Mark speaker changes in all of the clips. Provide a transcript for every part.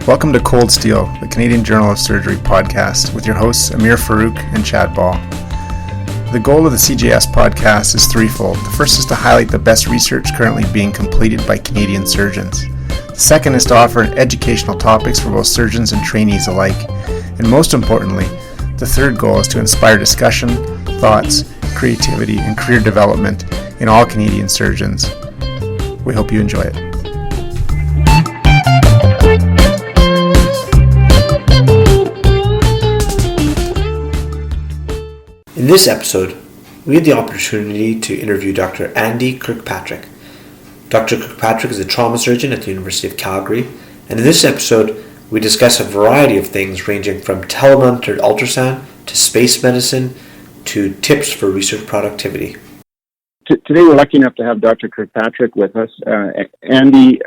Speaker 1: Welcome to Cold Steel, the Canadian Journal of Surgery podcast, with your hosts Amir Farouk and Chad Ball. The goal of the CJS podcast is threefold. The first is to highlight the best research currently being completed by Canadian surgeons. The second is to offer educational topics for both surgeons and trainees alike. And most importantly, the third goal is to inspire discussion, thoughts, creativity, and career development in all Canadian surgeons. We hope you enjoy it.
Speaker 2: In this episode, we had the opportunity to interview Dr. Andy Kirkpatrick. Dr. Kirkpatrick is a trauma surgeon at the University of Calgary, and in this episode, we discuss a variety of things ranging from telementored ultrasound to space medicine to tips for research productivity.
Speaker 3: Today, we're lucky enough to have Dr. Kirkpatrick with us. Andy,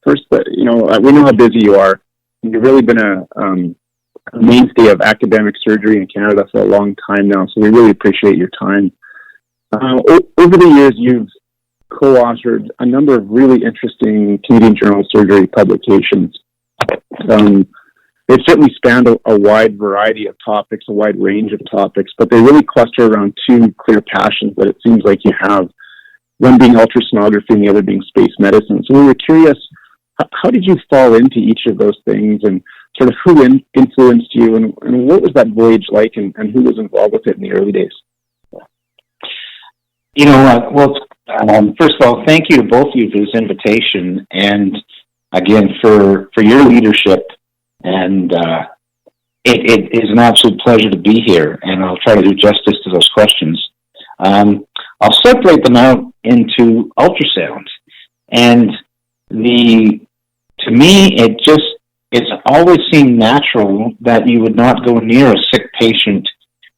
Speaker 3: first, we know how busy you are. You've really been a mainstay of academic surgery in Canada for a long time now, so we really appreciate your time. Over the years, you've co-authored a number of really interesting Canadian Journal of Surgery publications. They've certainly spanned a wide variety of topics, a wide range of topics, but they really cluster around two clear passions that it seems like you have, one being ultrasonography and the other being space medicine. So we were curious, how did you fall into each of those things, and sort of who influenced you, and what was that voyage like, and who was involved with it in the early days?
Speaker 4: First of all, thank you to both of you for this invitation, and again, for your leadership, and it is an absolute pleasure to be here, and I'll try to do justice to those questions. I'll separate them out into ultrasound, and to me, it's always seemed natural that you would not go near a sick patient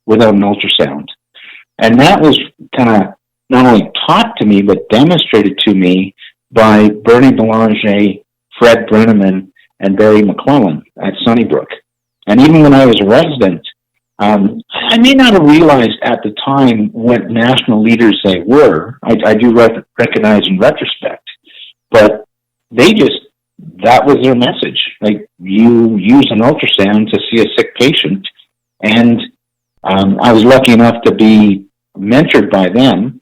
Speaker 4: without an ultrasound. And that was kind of not only taught to me, but demonstrated to me by Bernie Belanger, Fred Brenneman, and Barry McClellan at Sunnybrook. And even when I was a resident, I may not have realized at the time what national leaders they were. I do recognize in retrospect, but that was their message. Like, you use an ultrasound to see a sick patient. And I was lucky enough to be mentored by them.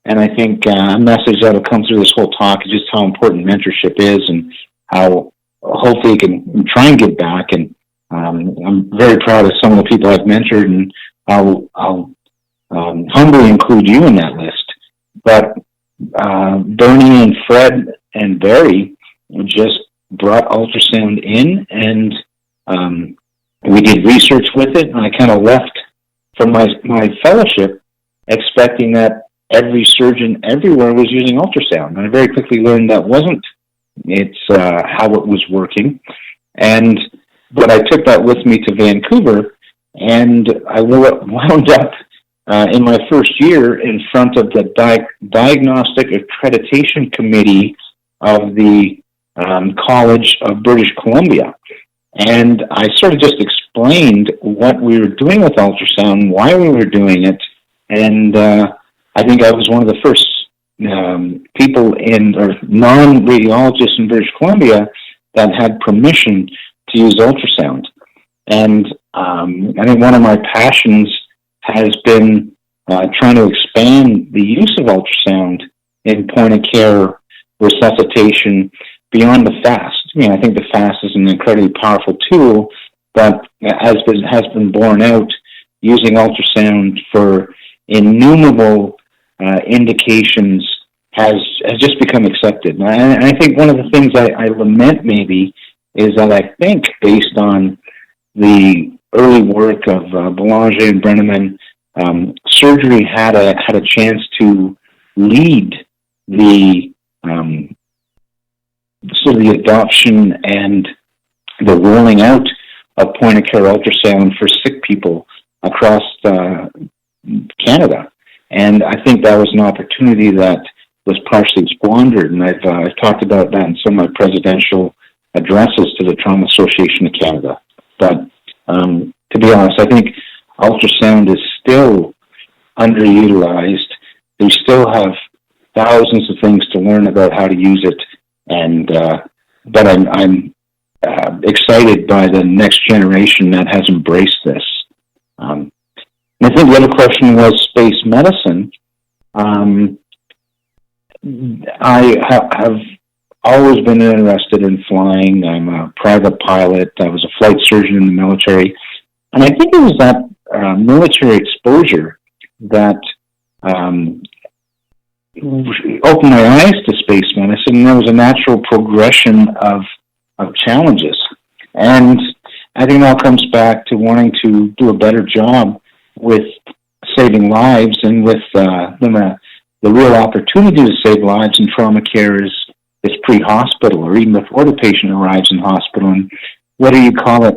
Speaker 4: And I think a message that will come through this whole talk is just how important mentorship is, and how hopefully you can try and give back. And I'm very proud of some of the people I've mentored, and I'll humbly include you in that list. But Bernie and Fred and Barry just brought ultrasound in, and we did research with it, and I kind of left from my fellowship expecting that every surgeon everywhere was using ultrasound, and I very quickly learned that wasn't how it was working. But I took that with me to Vancouver, and I wound up in my first year in front of the Diagnostic Accreditation Committee of the College of British Columbia. And I sort of just explained what we were doing with ultrasound, why we were doing it, and I think I was one of the first people or non-radiologists in British Columbia that had permission to use ultrasound. And I think one of my passions has been trying to expand the use of ultrasound in point-of-care resuscitation beyond the FAST. I think the FAST is an incredibly powerful tool, but has been borne out using ultrasound for innumerable indications has just become accepted. And I think one of the things I lament maybe is that I think, based on the early work of Belanger and Brenneman, surgery had a chance to lead the adoption and the rolling out of point-of-care ultrasound for sick people across Canada. And I think that was an opportunity that was partially squandered, and I've talked about that in some of my presidential addresses to the Trauma Association of Canada. But to be honest, I think ultrasound is still underutilized. We still have thousands of things to learn about how to use it, and but I'm excited by the next generation that has embraced this. And I think the other question was space medicine. I have always been interested in flying. I'm a private pilot. I was a flight surgeon in the military. And I think it was that military exposure that opened my eyes to space medicine. And there was a natural progression of challenges. And I think it all comes back to wanting to do a better job with saving lives, and with the real opportunity to save lives in trauma care is pre-hospital, or even before the patient arrives in hospital. And whether you call it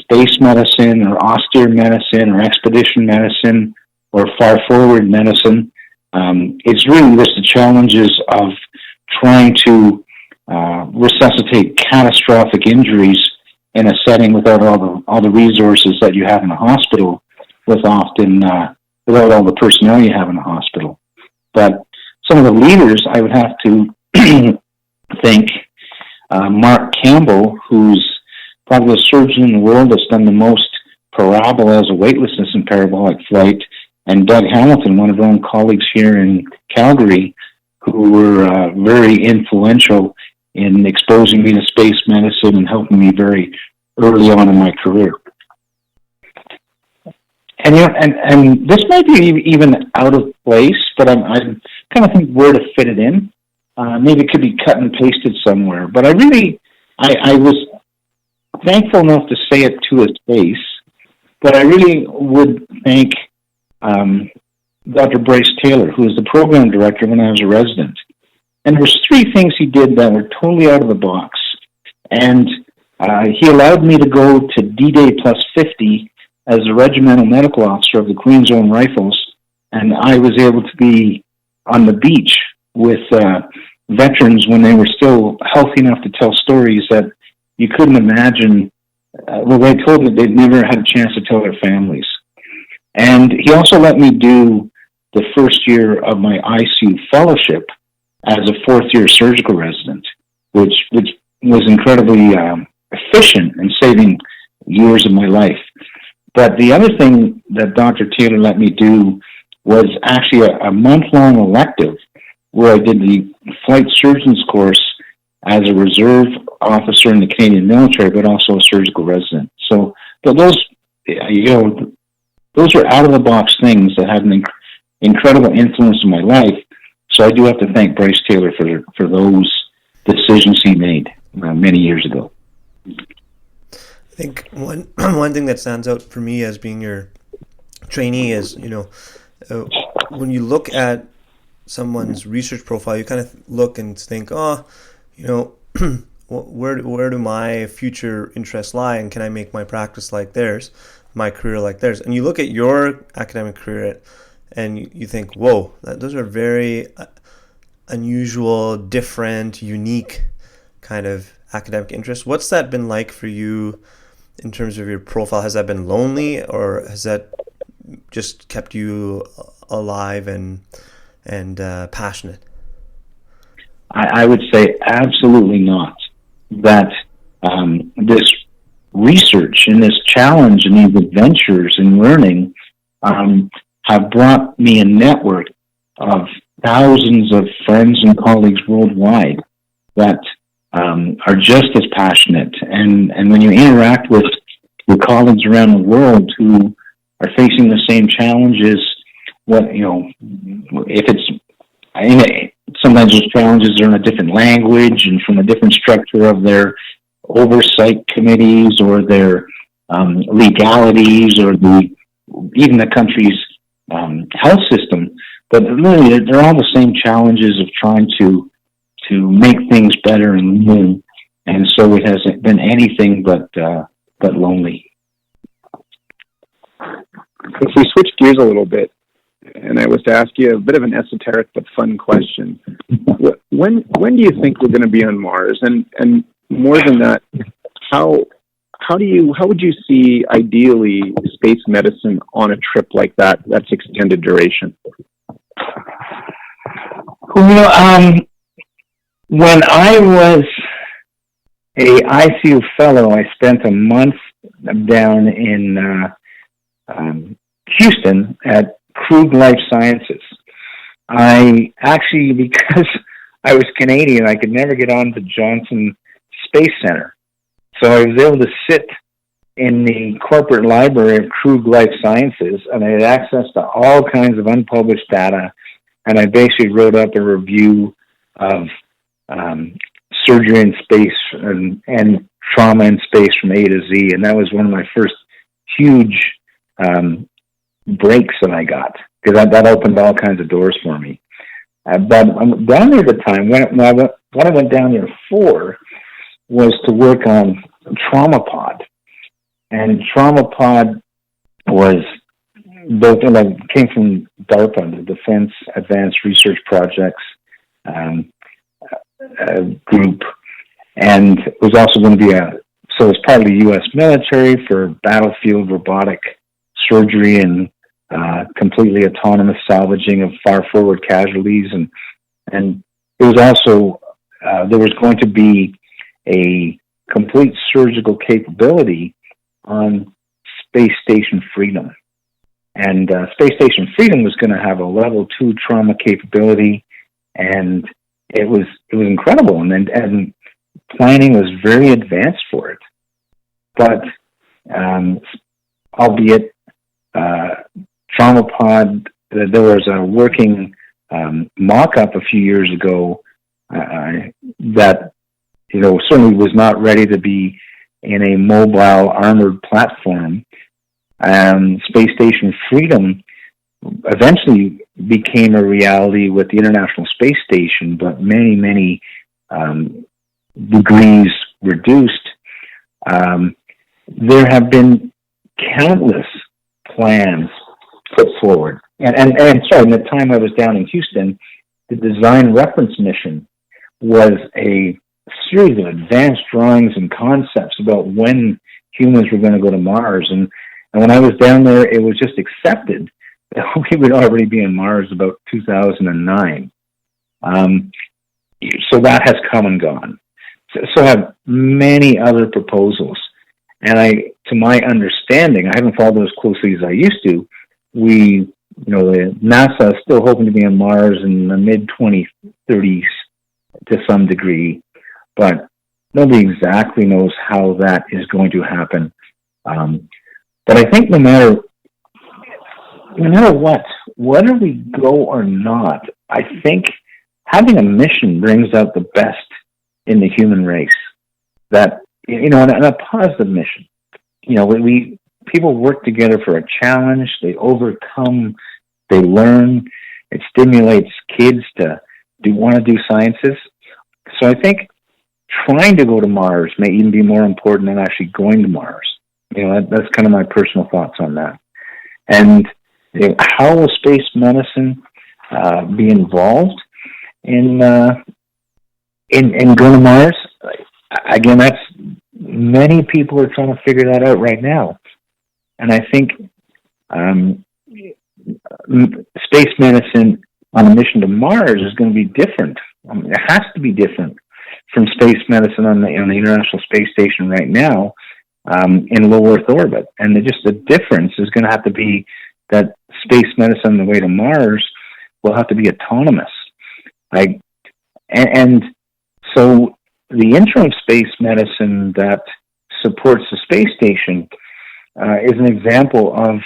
Speaker 4: space medicine or austere medicine or expedition medicine or far forward medicine, it's really just the challenges of trying to resuscitate catastrophic injuries in a setting without all the resources that you have in a hospital, without all the personnel you have in a hospital. But some of the leaders, I would have to think Mark Campbell, who's probably the surgeon in the world that's done the most parabolas of weightlessness in parabolic flight, and Doug Hamilton, one of our own colleagues here in Calgary, who were very influential in exposing me to space medicine and helping me very early on in my career. And and this might be even out of place, but I'm kind of think where to fit it in. Maybe it could be cut and pasted somewhere. But I was thankful enough to say it to his face. But I really would thank Dr. Bryce Taylor, who was the program director when I was a resident. And there's 3 things he did that were totally out of the box. And he allowed me to go to D-Day plus 50 as a regimental medical officer of the Queen's Own Rifles, and I was able to be on the beach with veterans when they were still healthy enough to tell stories that you couldn't imagine. They told me they'd never had a chance to tell their families. And he also let me do the first year of my ICU fellowship as a 4th-year surgical resident, which was incredibly efficient in saving years of my life. But the other thing that Dr. Taylor let me do was actually a month-long elective where I did the flight surgeons course as a reserve officer in the Canadian military, but also a surgical resident. So those are out-of-the-box things that had an incredible influence in my life. So I do have to thank Bryce Taylor for those decisions he made many years ago.
Speaker 2: I think one thing that stands out for me as being your trainee is, when you look at someone's research profile, you kind of look and think, where do my future interests lie, and can I make my practice like theirs, my career like theirs? And you look at your academic career and you think, whoa, those are very unusual, different, unique kind of academic interests. What's that been like for you in terms of your profile? Has that been lonely, or has that just kept you alive and passionate?
Speaker 4: I would say absolutely not. That this research and this challenge and these adventures in learning have brought me a network of thousands of friends and colleagues worldwide that are just as passionate. And when you interact with your colleagues around the world who are facing the same challenges, if it's sometimes those challenges are in a different language and from a different structure of their oversight committees or their legalities or even the country's health system, but really they're all the same challenges of trying to make things better and new. And so it hasn't been anything but lonely.
Speaker 3: If we switch gears a little bit, and I was to ask you a bit of an esoteric but fun question, when do you think we're going to be on Mars? And more than that, how would you see ideally space medicine on a trip like that? That's extended duration.
Speaker 4: When I was a ICU fellow, I spent a month down in Houston at Krug Life Sciences. I actually, because I was Canadian, I could never get on to Johnson Space Center. So I was able to sit in the corporate library of Krug Life Sciences, and I had access to all kinds of unpublished data, and I basically wrote up a review of surgery in space and trauma in space from A to Z, and that was one of my first huge breaks that I got, because that opened all kinds of doors for me. But I'm down there at the time, what I went down there for was to work on Trauma Pod. And Trauma Pod was built, came from DARPA, the Defense Advanced Research Projects group, and it was also going to be so it's part of the U.S. military for battlefield robotic surgery and completely autonomous salvaging of far forward casualties, and it was also there was going to be a complete surgical capability on Space Station Freedom. And Space Station Freedom was going to have a level 2 trauma capability, and it was incredible, and planning was very advanced for it. But albeit Trauma Pod, there was a working mock-up a few years ago that certainly was not ready to be in a mobile armored platform. Space Station Freedom eventually became a reality with the International Space Station, but many, many degrees reduced. There have been countless plans put forward. And sorry, in the time I was down in Houston, the design reference mission was a series of advanced drawings and concepts about when humans were going to go to Mars. And when I was down there, it was just accepted that we would already be on Mars about 2009. So that has come and gone. So I have many other proposals. And to my understanding, I haven't followed those closely as I used to. NASA is still hoping to be on Mars in the mid-2030s to some degree, but nobody exactly knows how that is going to happen. But I think no matter what, whether we go or not, I think having a mission brings out the best in the human race. That, and a positive mission. People work together for a challenge. They overcome. They learn. It stimulates kids to want to do sciences. So I think trying to go to Mars may even be more important than actually going to Mars. That's kind of my personal thoughts on that. And how will space medicine be involved in going to Mars? Again, that's many people are trying to figure that out right now. And I think space medicine on a mission to Mars is going to be different. It has to be different from space medicine on the International Space Station right now in low Earth orbit. And the difference is going to have to be that space medicine on the way to Mars will have to be autonomous. And so the interim space medicine that supports the space station is an example of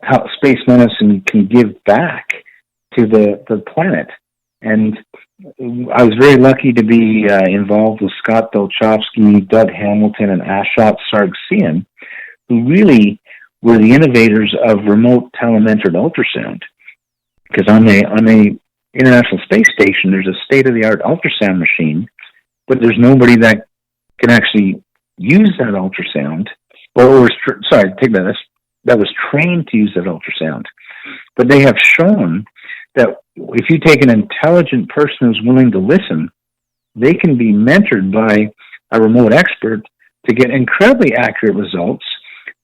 Speaker 4: how space medicine can give back to the planet. And I was very lucky to be involved with Scott Dolchowski, Doug Hamilton, and Ashot Sargsyan, who really were the innovators of remote telementored ultrasound. Because on the International Space Station, there's a state-of-the-art ultrasound machine, but there's nobody that can actually use that ultrasound. That was trained to use that ultrasound. But they have shown that if you take an intelligent person who's willing to listen, they can be mentored by a remote expert to get incredibly accurate results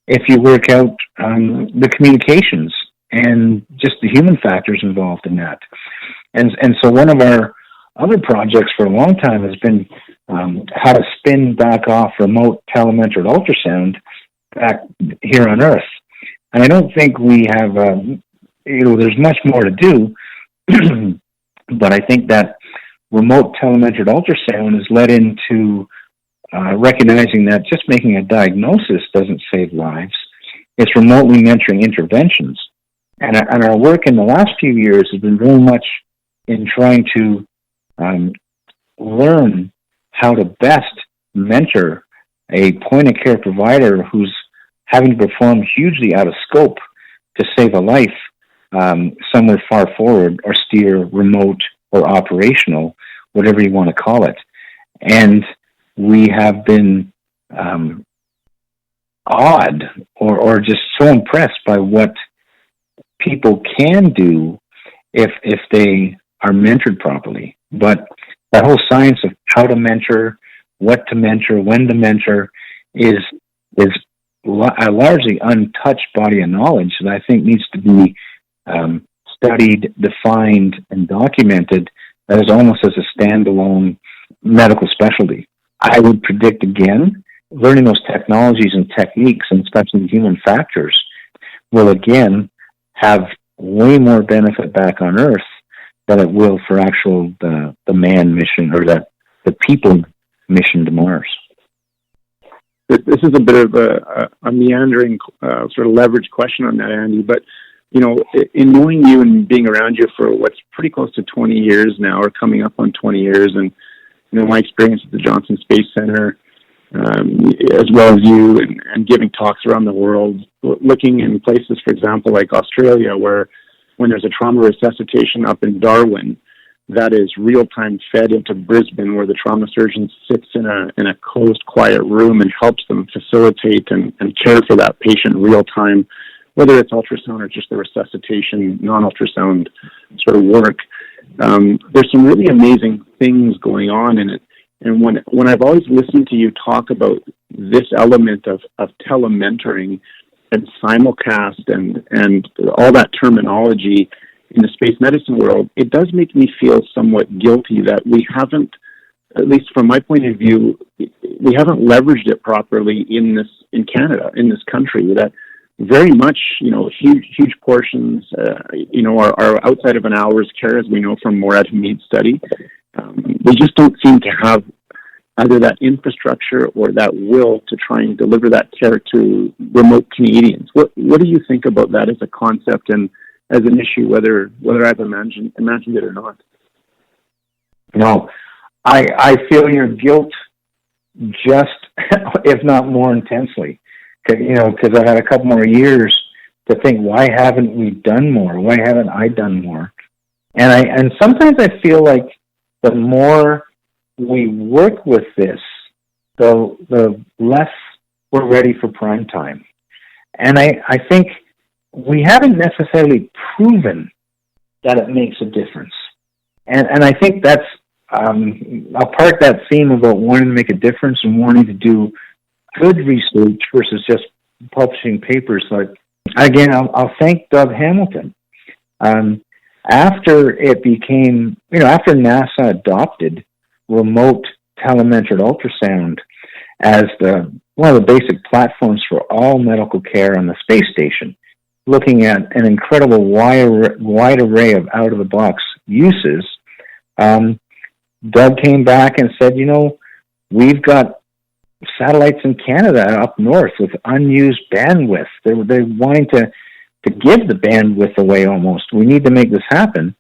Speaker 4: if you work out the communications and just the human factors involved in that. And so one of our other projects for a long time has been how to spin back off remote telementored ultrasound back here on Earth. And I don't think we have, there's much more to do, but I think that remote telementored ultrasound has led into recognizing that just making a diagnosis doesn't save lives. It's remotely mentoring interventions. And our work in the last few years has been very much in trying to learn how to best mentor a point-of-care provider who's having to perform hugely out of scope to save a life somewhere far forward or steer remote or operational, whatever you want to call it. And we have been awed or just so impressed by what people can do if they are mentored properly. But the whole science of how to mentor, what to mentor, when to mentor is a largely untouched body of knowledge that I think needs to be studied, defined, and documented as almost as a standalone medical specialty. I would predict again, learning those technologies and techniques, and especially human factors, will again have way more benefit back on Earth than it will for actual the man mission or the people mission to Mars.
Speaker 3: This is a bit of a meandering sort of leverage question on that, Andy, but in knowing you and being around you for what's pretty close to 20 years now, or coming up on 20 years, and my experience at the Johnson Space Center, as well as you, and giving talks around the world, looking in places, for example, like Australia, where when there's a trauma resuscitation up in Darwin, that is real-time fed into Brisbane, where the trauma surgeon sits in a closed, quiet room and helps them facilitate and care for that patient real-time, whether it's ultrasound or just the resuscitation, non-ultrasound sort of work. There's some really amazing things going on in it. And when I've always listened to you talk about this element of telementoring and simulcast and all that terminology in the space medicine world, it does make me feel somewhat guilty that we haven't, at least from my point of view, we haven't leveraged it properly in Canada, in this country, that very much, huge portions, are outside of an hour's care, as we know from Morad Hamid's study. We just don't seem to have either that infrastructure or that will to try and deliver that care to remote Canadians. What do you think about that as a concept and as an issue, whether I've imagined it or not?
Speaker 4: No, I feel your guilt just, if not more intensely, because I've had a couple more years to think, why haven't we done more? Why haven't I done more? And sometimes I feel like the more we work with this, the less we're ready for prime time. And I think we haven't necessarily proven that it makes a difference. And I think that's, I'll park that theme about wanting to make a difference and wanting to do good research versus just publishing papers. Like, again, I'll thank Doug Hamilton. After it became, after NASA adopted remote telementored ultrasound as one of the basic platforms for all medical care on the space station, looking at an incredible wide array of out-of-the-box uses, Doug came back and said, we've got satellites in Canada up north with unused bandwidth. They're wanting to give the bandwidth away almost. We need to make this happen.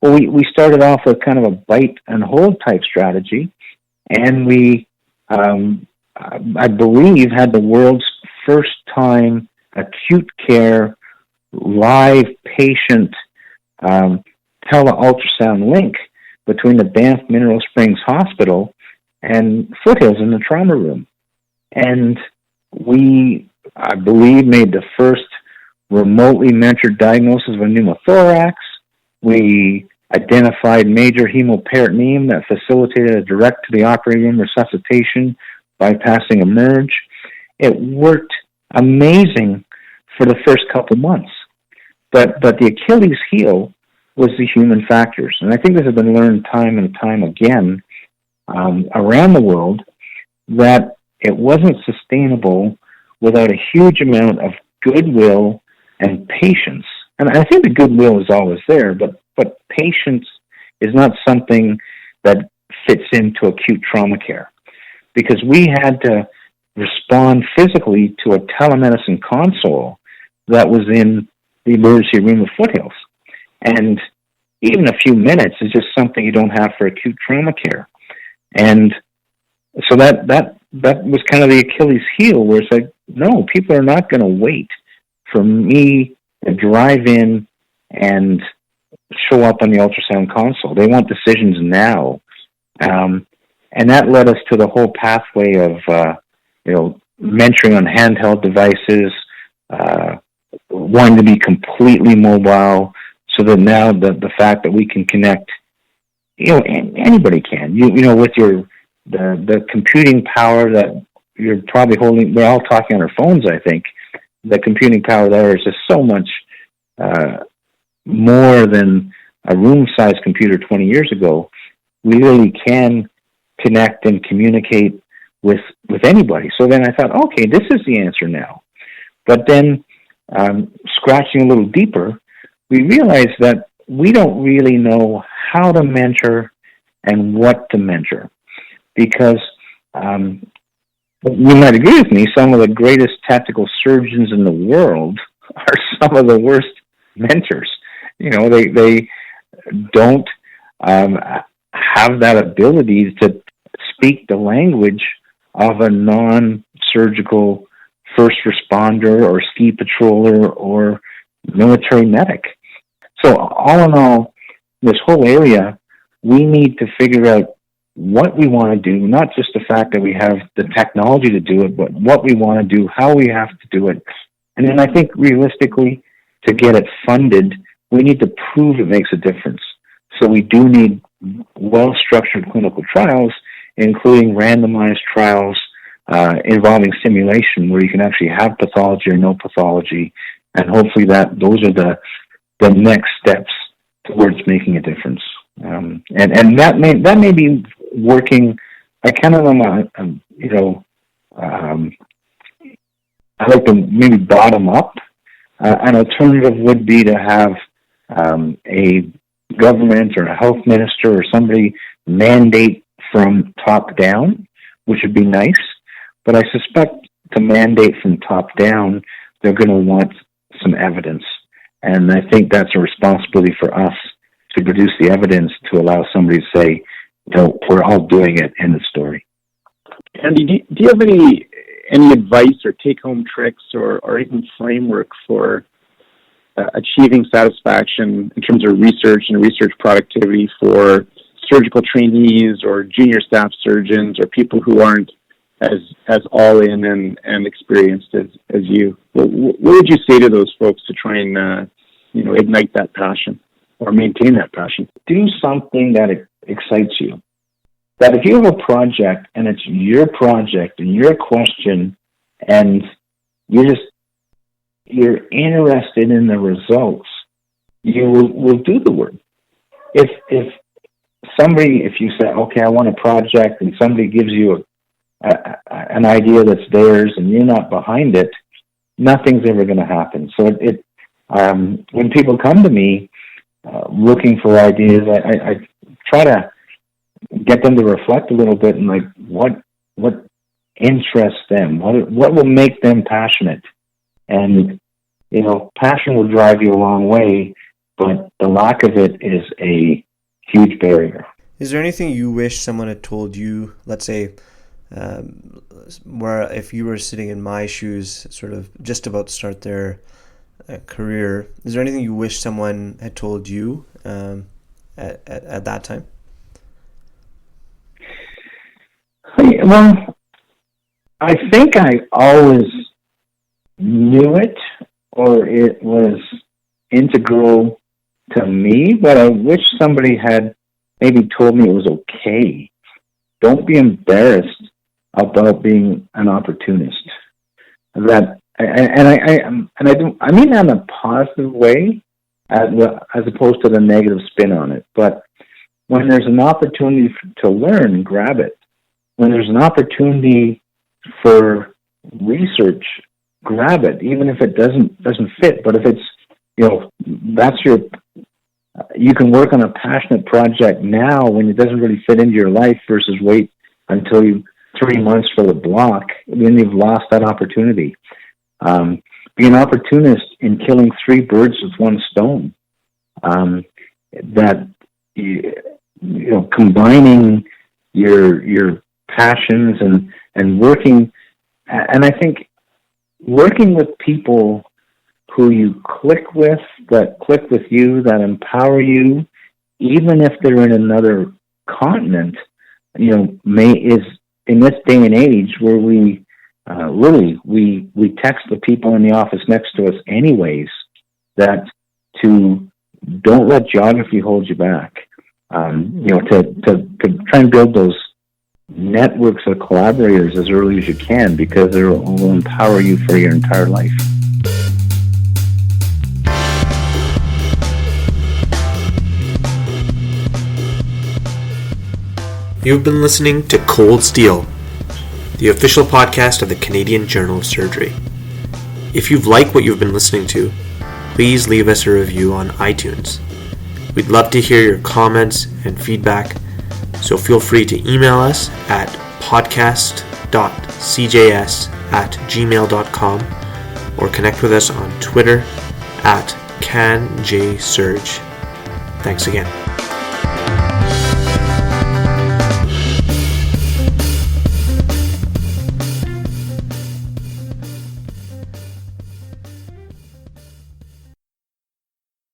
Speaker 4: Well, we started off with kind of a bite and hold type strategy, and we, I believe, had the world's first time acute care live patient tele-ultrasound link between the Banff Mineral Springs Hospital and Foothills in the trauma room. And we, I believe, made the first remotely mentored diagnosis of a pneumothorax. We identified major hemoperitoneum that facilitated a direct to the operating room resuscitation, bypassing a merge. It worked amazing for the first couple months. But the Achilles heel was the human factors. And I think this has been learned time and time again around the world, that it wasn't sustainable without a huge amount of goodwill and patience. And I think the goodwill is always there, but patience is not something that fits into acute trauma care, because we had to respond physically to a telemedicine console that was in the emergency room of Foothills. And even a few minutes is just something you don't have for acute trauma care. And so that was kind of the Achilles heel, where it's like, no, people are not going to wait for me to drive in and show up on the ultrasound console. They want decisions now. And that led us to the whole pathway of, mentoring on handheld devices, wanting to be completely mobile, so that now the fact that we can connect, anybody can, with the computing power that you're probably holding. We're all talking on our phones, I think. The computing power there is just so much more than a room-sized computer 20 years ago. We really can connect and communicate with anybody. So then I thought, okay, this is the answer now. But then, scratching a little deeper, we realized that we don't really know how to mentor and what to mentor, because you might agree with me, some of the greatest tactical surgeons in the world are some of the worst mentors. They don't have that ability to speak the language of a non-surgical first responder or ski patroller or military medic. So all in all, this whole area, we need to figure out what we want to do, not just the fact that we have the technology to do it, but what we want to do, how we have to do it. And then I think realistically, to get it funded, we need to prove it makes a difference. So we do need well-structured clinical trials, including randomized trials involving simulation, where you can actually have pathology or no pathology, and hopefully those are the next steps towards making a difference. And that may be working. I kind of I like to maybe bottom up. An alternative would be to have a government or a health minister or somebody mandate from top down, which would be nice. But I suspect to mandate from top down, they're going to want some evidence. And I think that's a responsibility for us to produce the evidence to allow somebody to say, no, we're all doing it, end of story.
Speaker 3: Andy, do you have any advice or take-home tricks or even framework for achieving satisfaction in terms of research and research productivity for surgical trainees or junior staff surgeons or people who aren't as all in and experienced as you? What would you say to those folks to try and ignite that passion or maintain that passion?
Speaker 4: Do something that excites you. That if you have a project and it's your project and your question and you're interested in the results, you will do the work. If you say, okay, I want a project, and somebody gives you an idea that's theirs and you're not behind it, nothing's ever going to happen. So when people come to me looking for ideas, I try to get them to reflect a little bit and like what interests them, what will make them passionate. And passion will drive you a long way, but the lack of it is a huge barrier.
Speaker 2: Is there anything you wish someone had told you, let's say, where if you were sitting in my shoes, sort of just about to start their career, is there anything you wish someone had told you at that time?
Speaker 4: Well, I think I always knew it, or it was integral to me, but I wish somebody had maybe told me it was okay. Don't be embarrassed about being an opportunist. I mean that in a positive way, as opposed to the negative spin on it. But when there's an opportunity to learn, grab it. When there's an opportunity for research, grab it, even if it doesn't fit. But if it's, you can work on a passionate project now when it doesn't really fit into your life versus wait until 3 months for the block, then you've lost that opportunity. Be an opportunist in killing 3 birds with 1 stone. Combining your passions and working, and I think working with people who you click with, that click with you, that empower you, even if they're in another continent, is in this day and age where we text the people in the office next to us anyways, that to don't let geography hold you back. To try and build those networks of collaborators as early as you can, because it will empower you for your entire life.
Speaker 2: You've been listening to Cold Steel, the official podcast of the Canadian Journal of Surgery. If you've liked what you've been listening to, please leave us a review on iTunes. We'd love to hear your comments and feedback, so feel free to email us at podcast.cjs@gmail.com or connect with us on Twitter @CanJSurge. Thanks again.